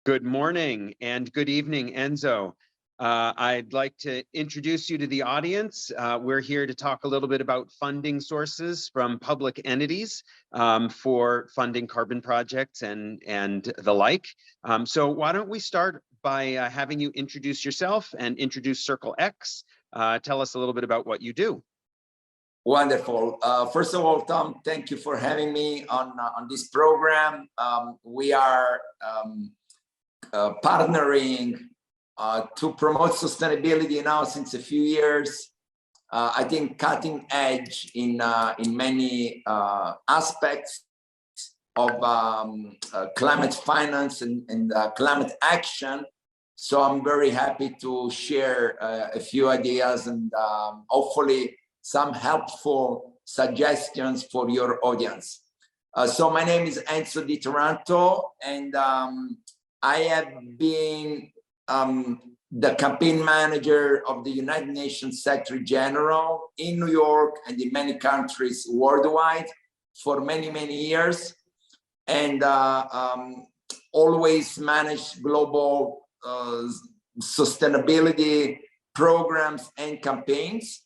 Good morning and good evening, Enzo. I'd like to introduce you to the audience. We're here to talk a little bit about funding sources from public entities for funding carbon projects and the like. So why don't we start by having you introduce yourself and introduce Circle X. Tell us a little bit about what you do. Wonderful. First of all, Tom, thank you for having me on this program. We are partnering to promote sustainability now since a few years. I think cutting edge in many aspects of climate finance and climate action. So I'm very happy to share a few ideas and hopefully some helpful suggestions for your audience. So my name is Enzo di Taranto, and I have been the campaign manager of the United Nations Secretary General in New York and in many countries worldwide for many, many years, and always managed global sustainability programs and campaigns.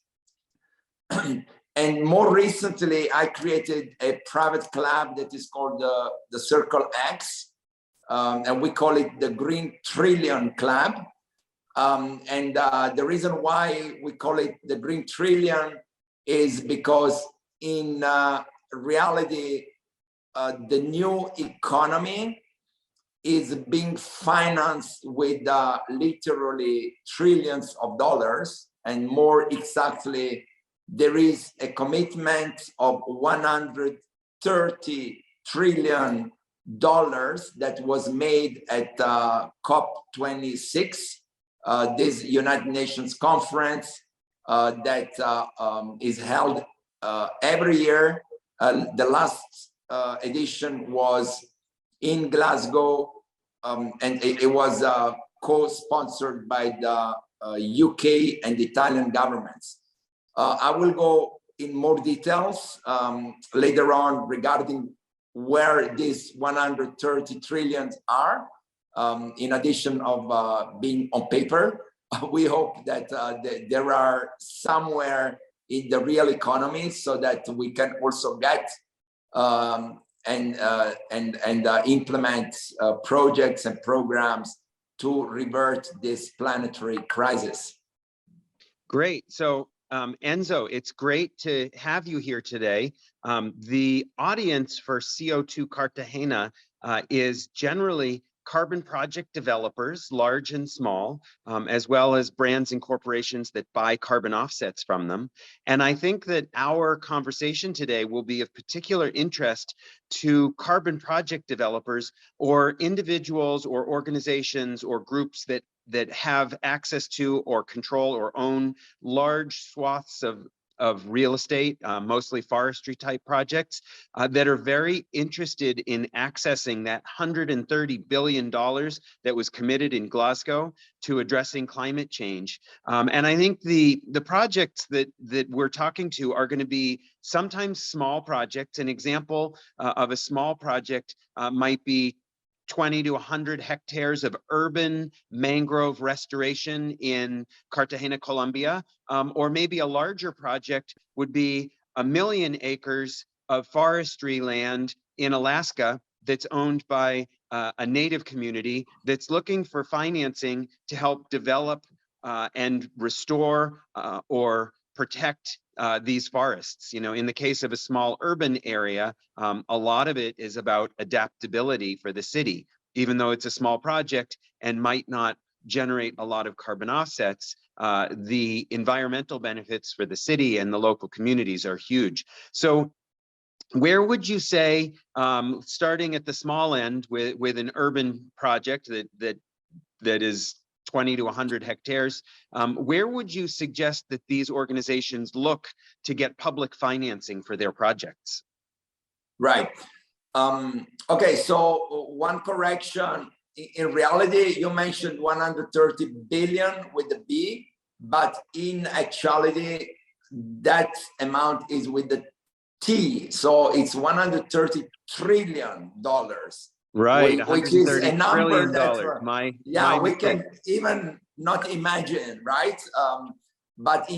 And more recently, I created a private club that is called the Circle X, and we call it the Green Trillion Club. And the reason why we call it the Green Trillion is because in reality, the new economy is being financed with literally trillions of dollars, and more exactly, there is a commitment of $130 trillion that was made at COP26, this United Nations conference that is held every year. The last edition was in Glasgow, and it was co-sponsored by the UK and Italian governments. I will go in more details later on regarding where these 130 trillions are, in addition of being on paper. We hope that there are somewhere in the real economy so that we can also get and implement projects and programs to revert this planetary crisis. Great. So Enzo, it's great to have you here today. The audience for CO2 Cartagena is generally carbon project developers, large and small, as well as brands and corporations that buy carbon offsets from them. And I think that our conversation today will be of particular interest to carbon project developers or individuals or organizations or groups that have access to or control or own large swaths of real estate, mostly forestry type projects, that are very interested in accessing that $130 billion that was committed in Glasgow to addressing climate change. And I think the projects that we're talking to are going to be sometimes small projects. An example of a small project might be 20 to 100 hectares of urban mangrove restoration in Cartagena, Colombia, or maybe a larger project would be 1 million acres of forestry land in Alaska that's owned by a native community that's looking for financing to help develop and restore or protect these forests. You know, in the case of a small urban area, a lot of it is about adaptability for the city. Even though it's a small project and might not generate a lot of carbon offsets, the environmental benefits for the city and the local communities are huge. So where would you say, starting at the small end with an urban project that is 20 to 100 hectares, where would you suggest that these organizations look to get public financing for their projects? Right. Okay, so one correction. In reality, you mentioned 130 billion with the B, but in actuality, that amount is with the T. So it's $130 trillion Right, which is a $130 number trillion. that, My we mistake. can even not imagine, right? But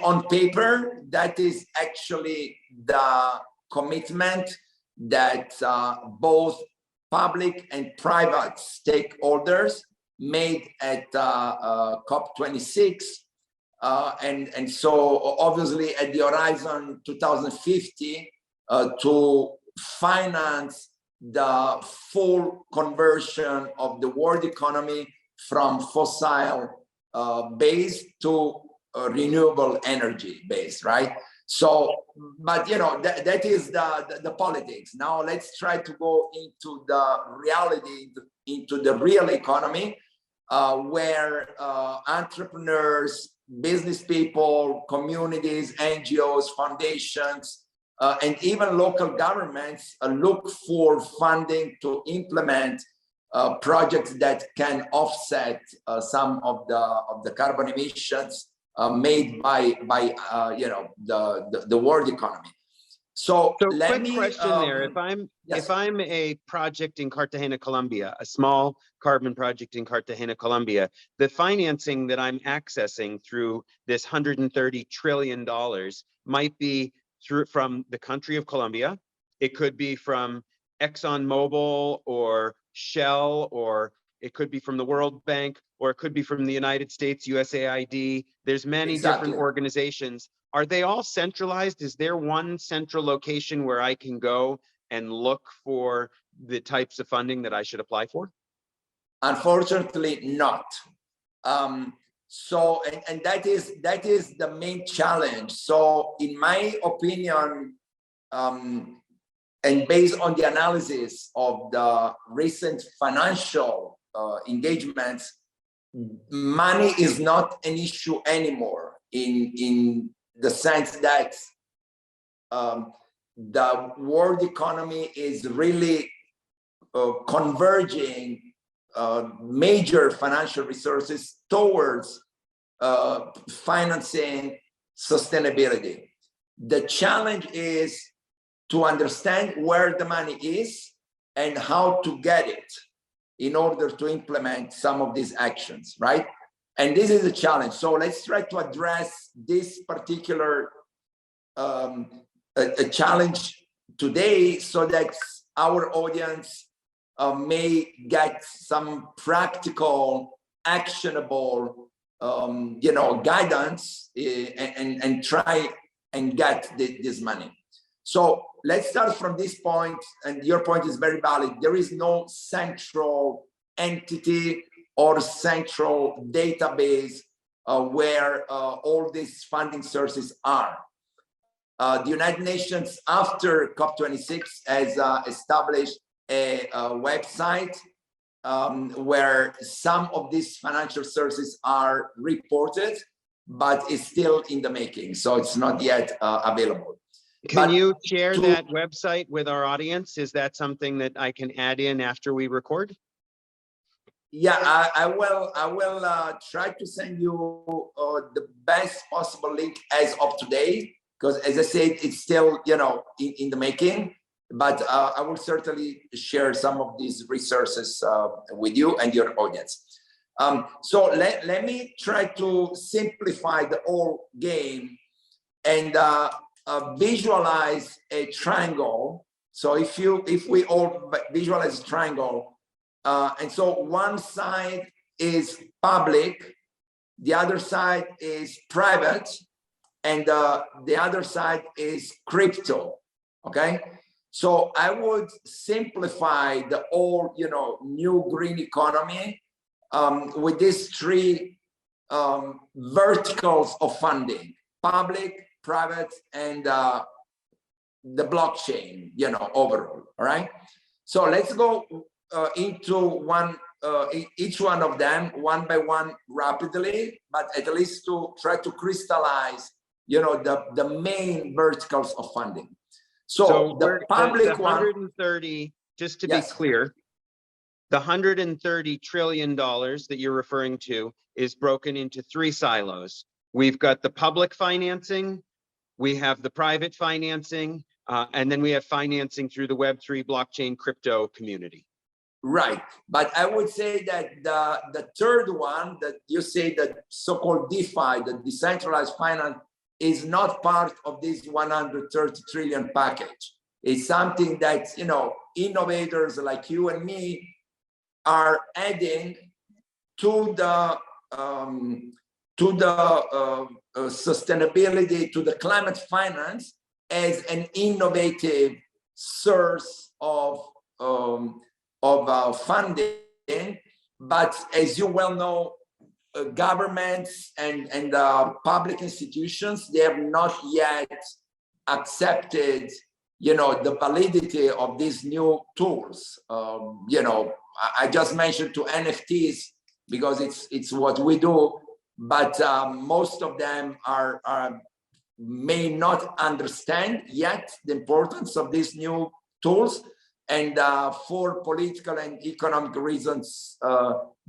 on paper, that is actually the commitment that both public and private stakeholders made at COP26. And so obviously at the horizon 2050 to finance the full conversion of the world economy from fossil based to renewable energy based, right? So, but you know, that is the politics. Now let's try to go into the reality, into the real economy, where entrepreneurs, business people, communities, NGOs, foundations, and even local governments look for funding to implement projects that can offset some of the carbon emissions made by you know, the world economy. So let quick me question there. yes. If I'm a project in Cartagena, Colombia, a small carbon project in Cartagena, Colombia, the financing that I'm accessing through this $130 trillion might be from the country of Colombia. It could be from ExxonMobil or Shell, or it could be from the World Bank, or it could be from the United States, USAID. There's many different organizations. Are they all centralized? Is there one central location where I can go and look for the types of funding that I should apply for? Unfortunately, not. So, and that is the main challenge. So, in my opinion, and based on the analysis of the recent financial engagements, money is not an issue anymore in the sense that the world economy is really converging major financial resources towards financing sustainability. The challenge is to understand where the money is and how to get it in order to implement some of these actions, right? And this is a challenge. So let's try to address this particular a challenge today so that our audience may get some practical, actionable, you know, guidance and try and get this money. So let's start from this point, and your point is very valid. There is no central entity or central database where all these funding sources are. The United Nations, after COP26, has established a website where some of these financial sources are reported, but it's still in the making, so it's not yet available. Can you share that website with our audience? Is that something that I can add in after we record? Yeah, I will try to send you the best possible link as of today, because as I said, it's still, you know, in the making, but I will certainly share some of these resources with you and your audience. So let me try to simplify the whole game and visualize a triangle. So if we all visualize a triangle, and so one side is public, the other side is private, and the other side is crypto. Okay, so I would simplify the whole, you know, new green economy with these three verticals of funding: public, private, and the blockchain, you know, overall. All right, so let's go into each one of them one by one rapidly, but at least to try to crystallize, you know, the main verticals of funding. So the public the 130, just to yes. be clear, the $130 trillion that you're referring to is broken into three silos. We've got the public financing, we have the private financing, and then we have financing through the Web3 blockchain crypto community. Right, but I would say that the third one that you say, that so-called DeFi, the decentralized finance, is not part of this 130 trillion package. It's something that, you know, innovators like you and me are adding to the sustainability, to the climate finance as an innovative source of funding. But as you well know, governments and public institutions, they have not yet accepted, you know, the validity of these new tools. You know, I just mentioned to NFTs because it's what we do, but most of them may not understand yet the importance of these new tools, and for political and economic reasons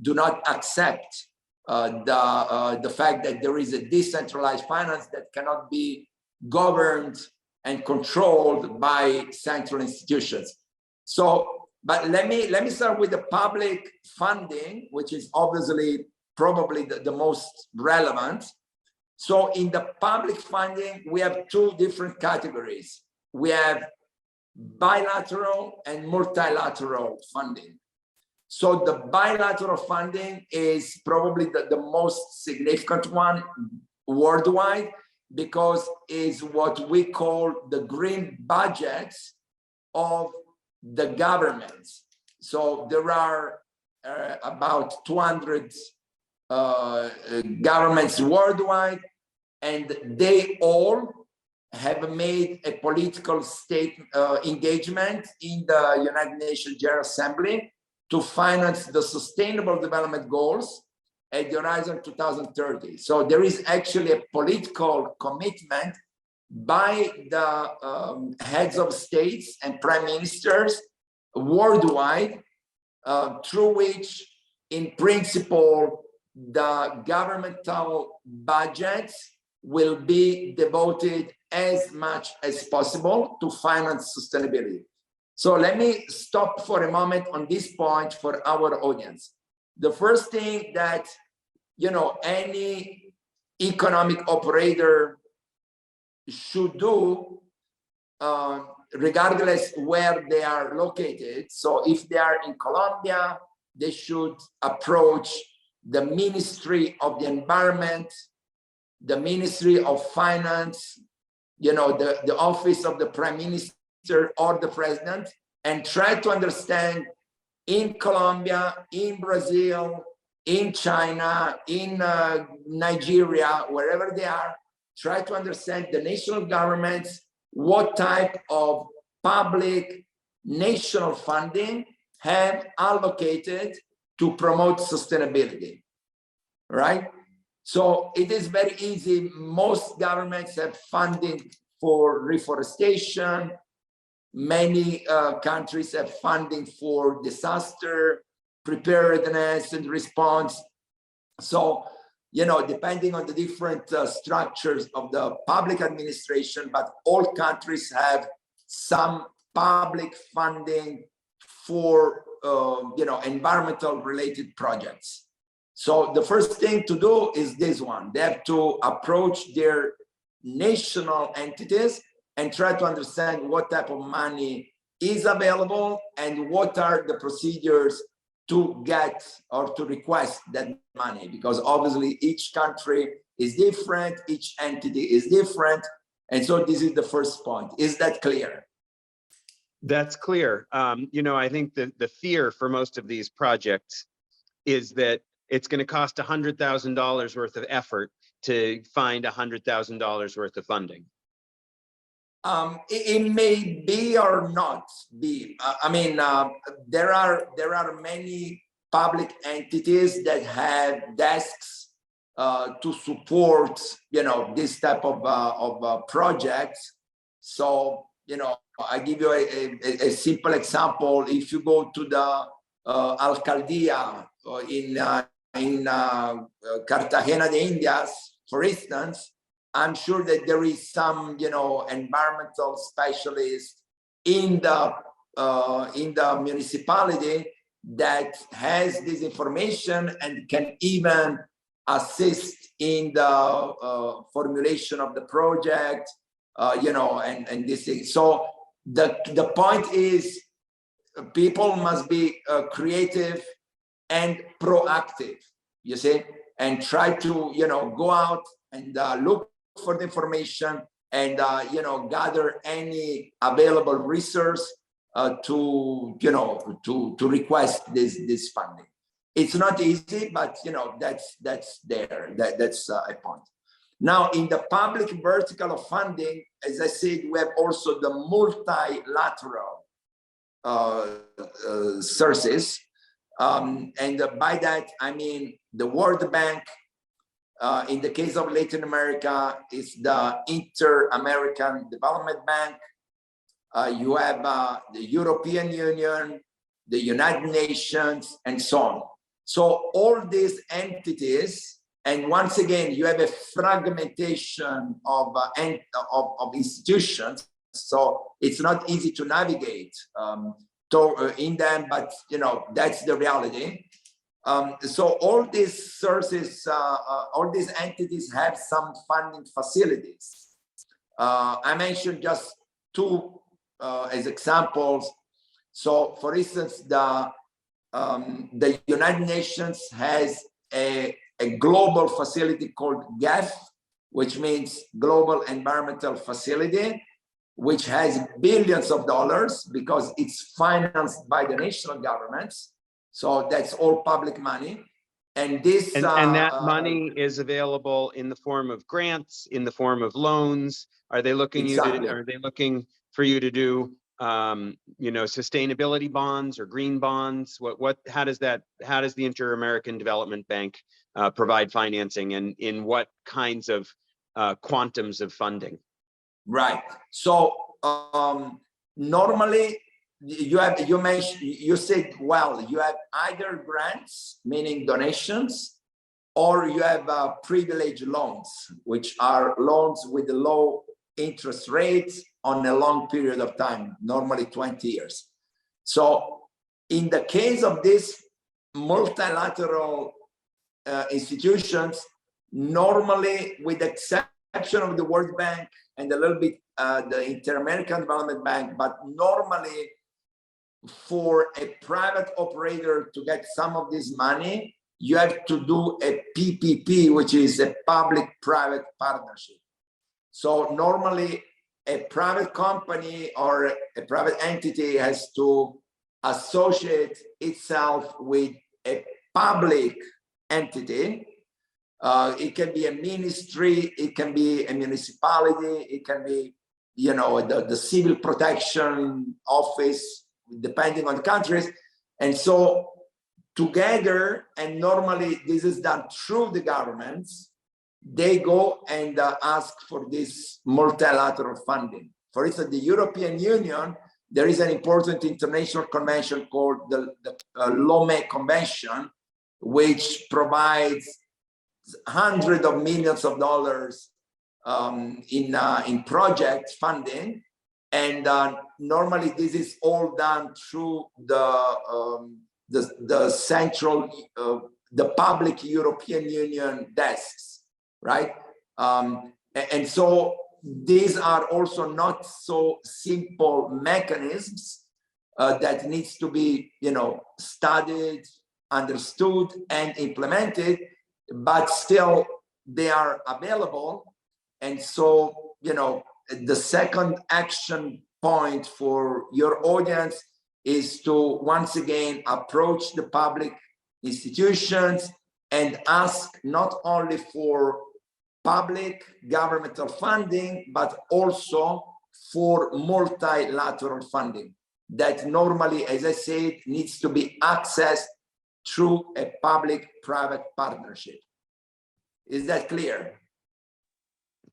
do not accept the fact that there is a decentralized finance that cannot be governed and controlled by central institutions. So, but let me start with the public funding, which is obviously probably the most relevant. So in the public funding, we have two different categories. We have bilateral and multilateral funding. So the bilateral funding is probably the most significant one worldwide, because it's what we call the green budgets of the governments. So there are about 200 governments worldwide, and they all have made a political state engagement in the United Nations General Assembly to finance the Sustainable Development Goals at the Horizon 2030. So there is actually a political commitment by the heads of states and prime ministers worldwide, through which, in principle, the governmental budgets will be devoted as much as possible to finance sustainability. So let me stop for a moment on this point for our audience. The first thing that, you know, any economic operator should do, regardless where they are located. So if they are in Colombia, they should approach the Ministry of the Environment, the Ministry of Finance, you know, the office of the Prime Minister or the President, and try to understand in Colombia, in Brazil, in China, in Nigeria, wherever they are, try to understand the national governments, what type of public national funding have allocated to promote sustainability, right? So it is very easy. Most governments have funding for reforestation. Many countries have funding for disaster preparedness and response. So, you know, depending on the different structures of the public administration, but all countries have some public funding for, you know, environmental related projects. So the first thing to do is this one. They have to approach their national entities and try to understand what type of money is available and what are the procedures to get or to request that money, because obviously each country is different, each entity is different. And so this is the first point. Is that clear? That's clear. You know, I think the fear for most of these projects is that it's going to cost $100,000 worth of effort to find $100,000 worth of funding. It may be or not be. I mean, there are many public entities that have desks to support, you know, this type of projects. So, you know, I give you a simple example. If you go to the alcaldía in Cartagena de Indias, for instance, I'm sure that there is some, you know, environmental specialist in the municipality that has this information and can even assist in the formulation of the project, you know, and this thing. So the point is, people must be creative and proactive, you see, and try to, you know, go out and look for the information and, you know, gather any available resource to, you know, to request this funding. It's not easy, but, you know, that's there. That's a point. Now, in the public vertical of funding, as I said, we have also the multilateral sources. And by that, I mean the World Bank. In the case of Latin America, it's the Inter-American Development Bank. You have the European Union, the United Nations, and so on. So all these entities, and once again, you have a fragmentation of institutions. So it's not easy to navigate in them, but you know, that's the reality. So all these sources, all these entities have some funding facilities. I mentioned just two as examples. So for instance, the United Nations has a global facility called GEF, which means Global Environmental Facility, which has billions of dollars because it's financed by the national governments. So that's all public money. And this and that money is available in the form of grants, in the form of loans. Are they looking exactly. are they looking for you to do you know, sustainability bonds or green bonds? How does the Inter-American Development Bank provide financing, and in what kinds of quantums of funding? Right. So normally you said, well, you have either grants, meaning donations, or you have privilege loans, which are loans with low interest rates on a long period of time, normally 20 years. So in the case of these multilateral institutions, normally, with the exception of the World Bank and a little bit the Inter-American Development Bank, but normally for a private operator to get some of this money, you have to do a PPP, which is a public-private partnership. So normally a private company or a private entity has to associate itself with a public entity. It can be a ministry, it can be a municipality, it can be, you know, the civil protection office, depending on the countries. And so together, and normally this is done through the governments, they go and ask for this multilateral funding. For instance, the European Union, there is an important international convention called the Lome Convention, which provides hundreds of millions of dollars in project funding. And normally this is all done through the central, the public European Union desks, right? And so these are also not so simple mechanisms that needs to be, you know, studied, understood, and implemented, but still they are available. And so, you know, the second action point for your audience is to once again approach the public institutions and ask not only for public governmental funding, but also for multilateral funding that normally, as I said, needs to be accessed through a public-private partnership. Is that clear?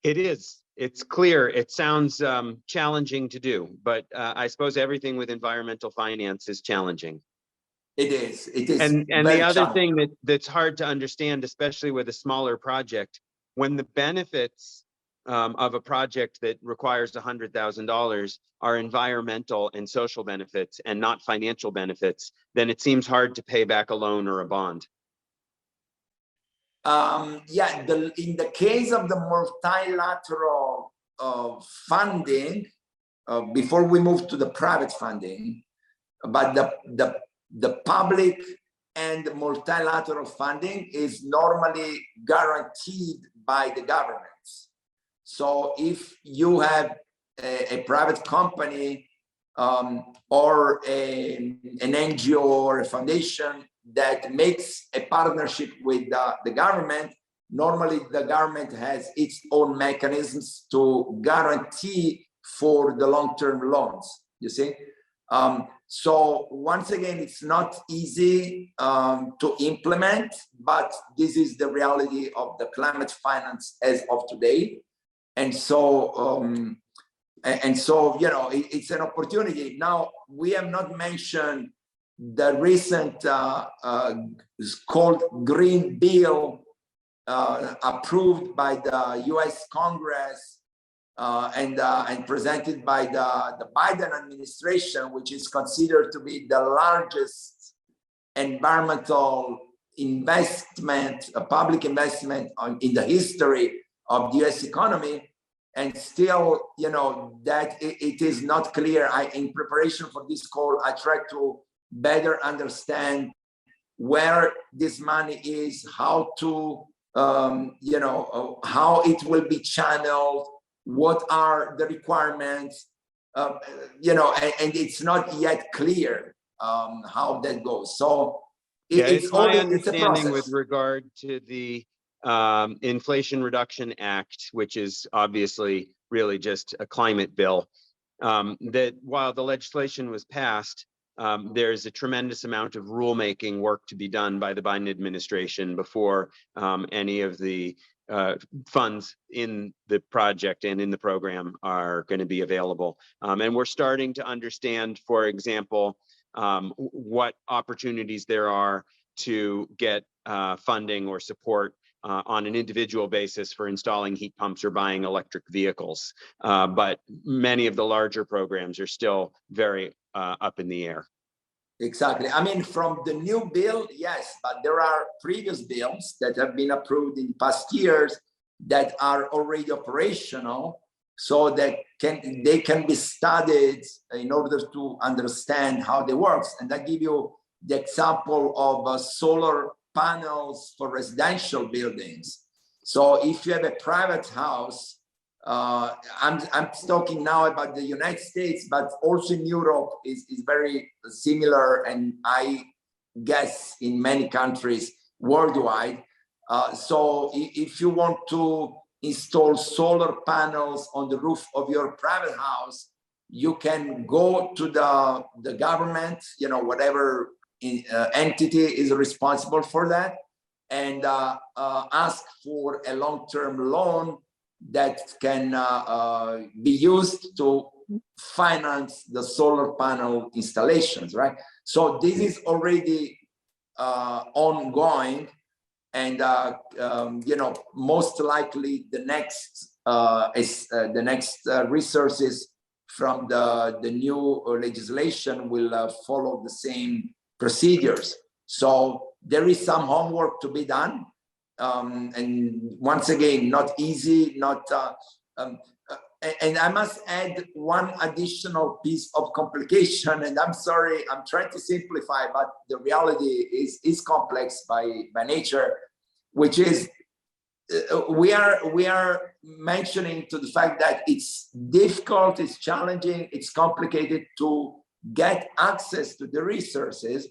It is. It's clear. It sounds challenging to do, but I suppose everything with environmental finance is challenging. It is. It is. And the other thing that's hard to understand, especially with a smaller project, when the benefits of a project that requires $100,000 are environmental and social benefits and not financial benefits, then it seems hard to pay back a loan or a bond. Yeah, in the case of the multilateral funding, before we move to the private funding, but the public and multilateral funding is normally guaranteed by the governments. So if you have a private company or an NGO or a foundation that makes a partnership with the government, normally the government has its own mechanisms to guarantee for the long-term loans, you see? So once again, it's not easy to implement, but this is the reality of the climate finance as of today. And so, you know, it's an opportunity. Now, we have not mentioned the recent called Green Bill approved by the US Congress and presented by the Biden administration, which is considered to be the largest environmental investment, public investment in the history of the US economy. And still, you know, that it is not clear. In preparation for this call, I tried to better understand where this money is, how to, you know, how it will be channeled, what are the requirements, you know, and it's not yet clear how that goes. So it's my it's a understanding process. with regard to the Inflation Reduction Act, which is obviously really just a climate bill, that while the legislation was passed, there's a tremendous amount of rulemaking work to be done by the Biden administration before any of the funds in the project and in the program are going to be available. And we're starting to understand, for example, what opportunities there are to get funding or support on an individual basis for installing heat pumps or buying electric vehicles. But many of the larger programs are still very up in the air. Exactly. I mean, from the new bill, yes, but there are previous bills that have been approved in past years that are already operational, so that they can be studied in order to understand how they work. And I give you the example of solar panels for residential buildings. So if you have a private house, I'm talking now about the United States, but also in Europe is very similar, and I guess in many countries worldwide. So if you want to install solar panels on the roof of your private house, you can go to the government, you know, whatever entity is responsible for that, and ask for a long-term loan that can be used to finance the solar panel installations, right? So this is already ongoing, and you know, most likely the next resources from the new legislation will follow the same procedures. So there is some homework to be done. And once again, not easy, and I must add one additional piece of complication, and I'm sorry, I'm trying to simplify, but the reality is complex by nature, which is we are mentioning to the fact that it's difficult, it's challenging, it's complicated to get access to the resources.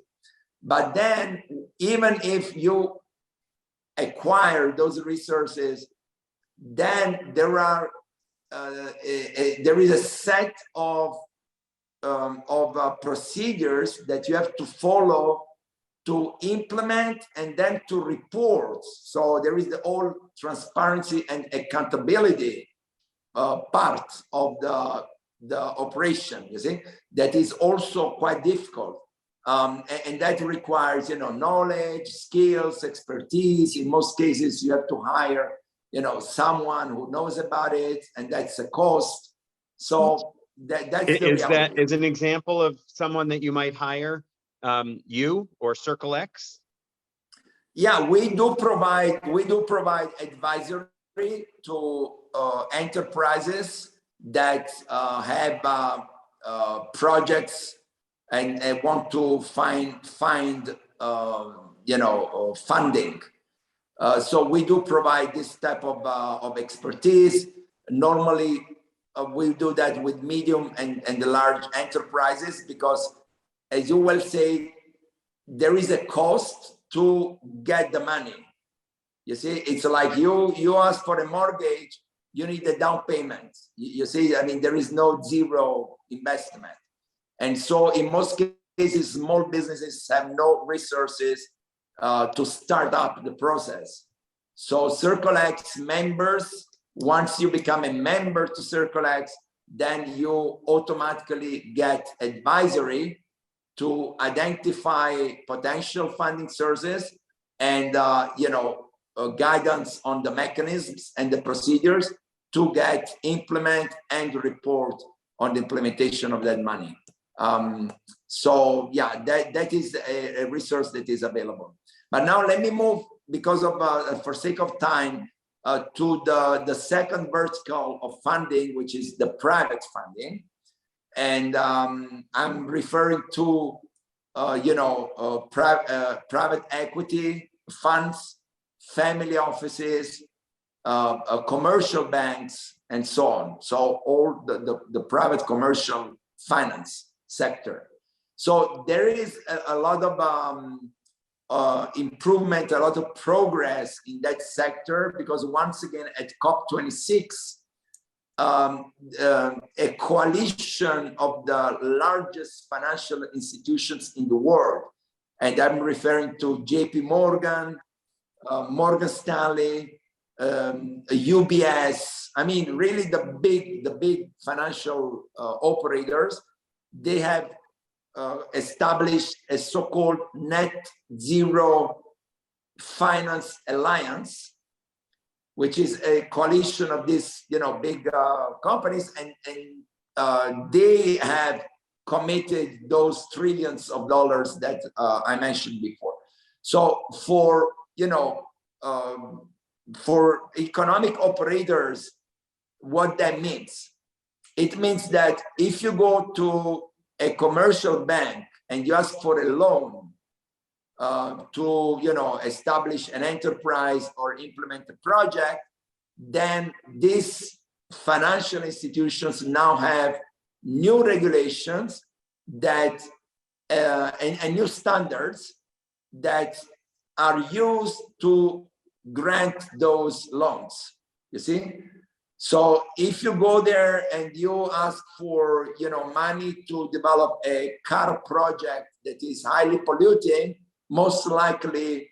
But then even if you acquire those resources, then there is a set of procedures that you have to follow to implement and then to report. So there is the whole transparency and accountability part of the operation, you see, that is also quite difficult. And that requires, you know, knowledge, skills, expertise. In most cases, you have to hire someone who knows about it, and that's a cost. So that's the Is that reality. is an example of someone that you might hire, you or Circle X? Yeah, we do provide advisory to enterprises that have projects and want to find funding. So we do provide this type of expertise. Normally, we do that with medium and the large enterprises because, as you well say, there is a cost to get the money. You see, it's like you ask for a mortgage, you need a down payment. You see, I mean, there is no zero investment. And so in most cases, small businesses have no resources to start up the process. So Circle X members, once you become a member to Circle X, then you automatically get advisory to identify potential funding sources and guidance on the mechanisms and the procedures to implement and report on the implementation of that money. So yeah, that is a resource that is available. But now let me move, because of for sake of time, to the second vertical of funding, which is the private funding. And I'm referring to private equity funds, family offices, commercial banks, and so on. So all the private commercial finance sector. So there is a lot of improvement, a lot of progress in that sector, because once again at COP26, a coalition of the largest financial institutions in the world, and I'm referring to JP Morgan, Morgan Stanley, UBS. I mean, really the big financial operators, they have established a so-called net zero finance alliance, which is a coalition of these big companies, and they have committed those trillions of dollars that I mentioned before. So for economic operators, what that means, it means that if you go to a commercial bank and you ask for a loan to establish an enterprise or implement a project, then these financial institutions now have new regulations that and new standards that are used to grant those loans. You see, so if you go there and you ask for money to develop a car project that is highly polluting, most likely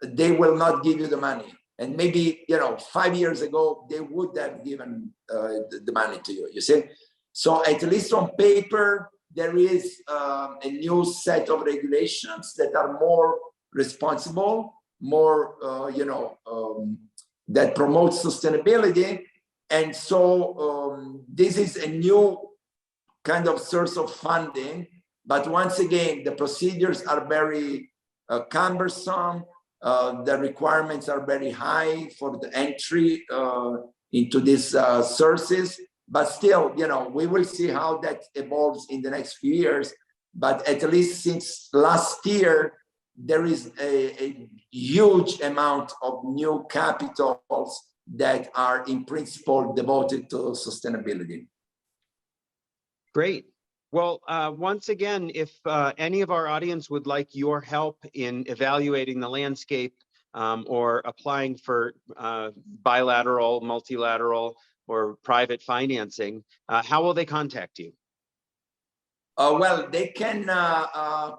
they will not give you the money. And maybe 5 years ago they would have given the money to you. You see, so at least on paper there is a new set of regulations that are more responsible, more that promotes sustainability. And so this is a new kind of source of funding. But once again, the procedures are very cumbersome. The requirements are very high for the entry into these sources. But still, we will see how that evolves in the next few years. But at least since last year, there is a huge amount of new capitals that are in principle devoted to sustainability. Great. Well, once again, if any of our audience would like your help in evaluating the landscape or applying for bilateral, multilateral, or private financing, how will they contact you? Well, they can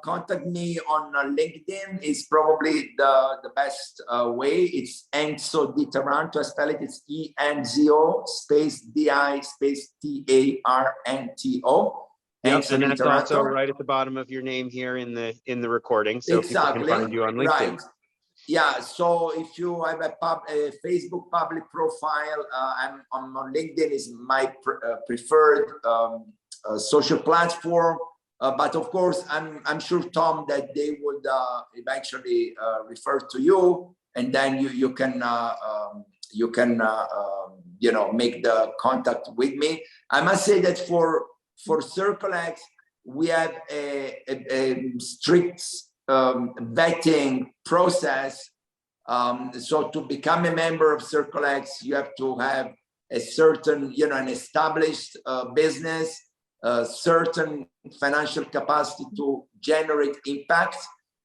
contact me on LinkedIn. Is probably the best way. It's Enzo di Taranto. I spell it. It's ENZO space DI space TARNTO. Yep, and that's also right at the bottom of your name here in the recording, so exactly. people can find you on LinkedIn. Right. Yeah, so if you have a Facebook public profile, I'm on LinkedIn is my preferred social platform. But of course, I'm sure, Tom, that they would eventually refer to you, and then you can you know, make the contact with me. I must say that for CircleX, we have a strict vetting process. So to become a member of CircleX, you have to have a certain, you know, an established business, certain financial capacity to generate impact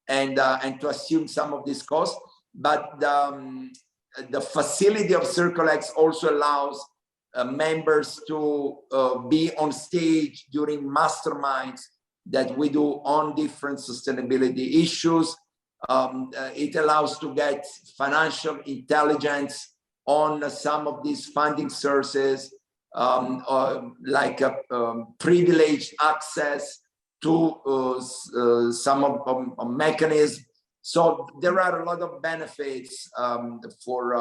and to assume some of this cost. But the facility of CircleX also allows members to be on stage during masterminds that we do on different sustainability issues. It allows to get financial intelligence on some of these funding sources, like privileged access to some of mechanisms. So there are a lot of benefits for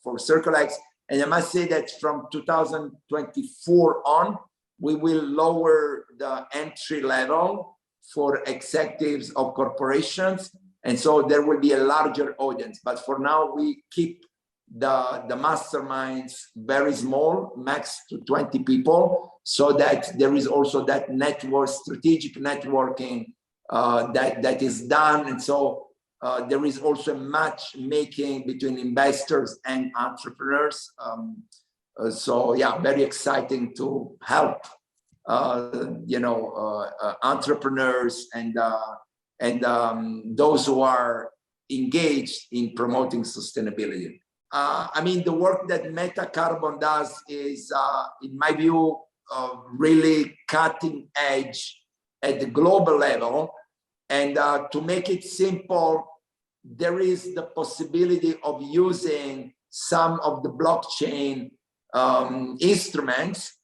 CircleX. And I must say that from 2024 on, we will lower the entry level for executives of corporations. And so there will be a larger audience. But for now, we keep the masterminds very small, max to 20 people, so that there is also that network, strategic networking that is done. And so there is also a matchmaking between investors and entrepreneurs. So yeah, very exciting to help you know, entrepreneurs and those who are engaged in promoting sustainability. I mean, the work that Metacarbon does is, in my view, really cutting edge at the global level. And to make it simple, there is the possibility of using some of the blockchain instruments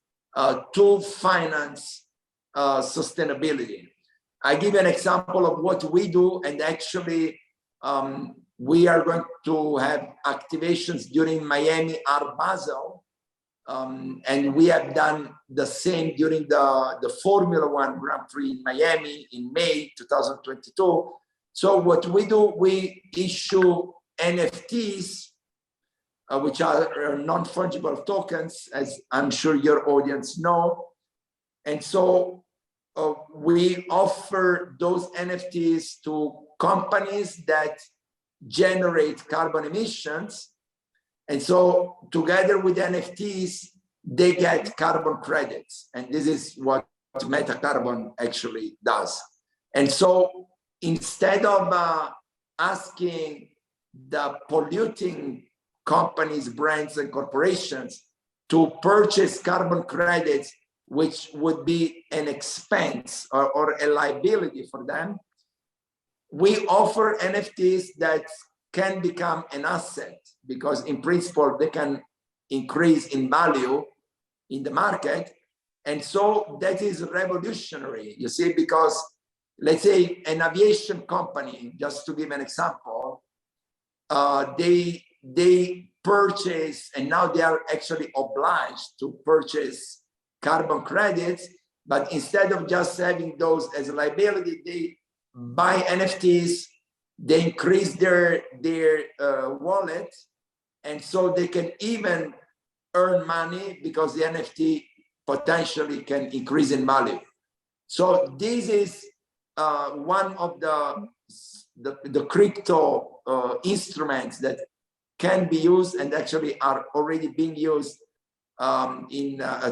to finance sustainability. I give an example of what we do, and actually we are going to have activations during Miami Art Basel, and we have done the same during the Formula One Grand Prix in Miami in May 2022. So what we do, we issue NFTs, which are non-fungible tokens, as I'm sure your audience know. And so we offer those NFTs to companies that generate carbon emissions. And so together with NFTs, they get carbon credits. And this is what Metacarbon actually does. And so instead of asking the polluting companies, brands, and corporations to purchase carbon credits, which would be an expense or a liability for them, we offer NFTs that can become an asset, because in principle, they can increase in value in the market. And so that is revolutionary, you see, because let's say an aviation company, just to give an example, they purchase, and now they are actually obliged to purchase carbon credits, but instead of just having those as a liability, they buy NFTs, they increase their wallet, and so they can even earn money because the NFT potentially can increase in value. So this is one of the crypto instruments that can be used and actually are already being used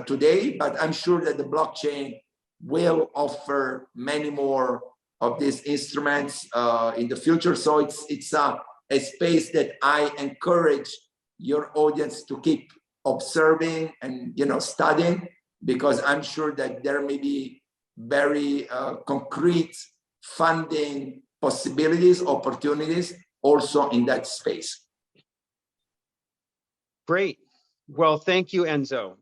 today, but I'm sure that the blockchain will offer many more of these instruments in the future. So it's a space that I encourage your audience to keep observing and studying, because I'm sure that there may be very concrete funding possibilities, opportunities also in that space. Great. Well, thank you, Enzo.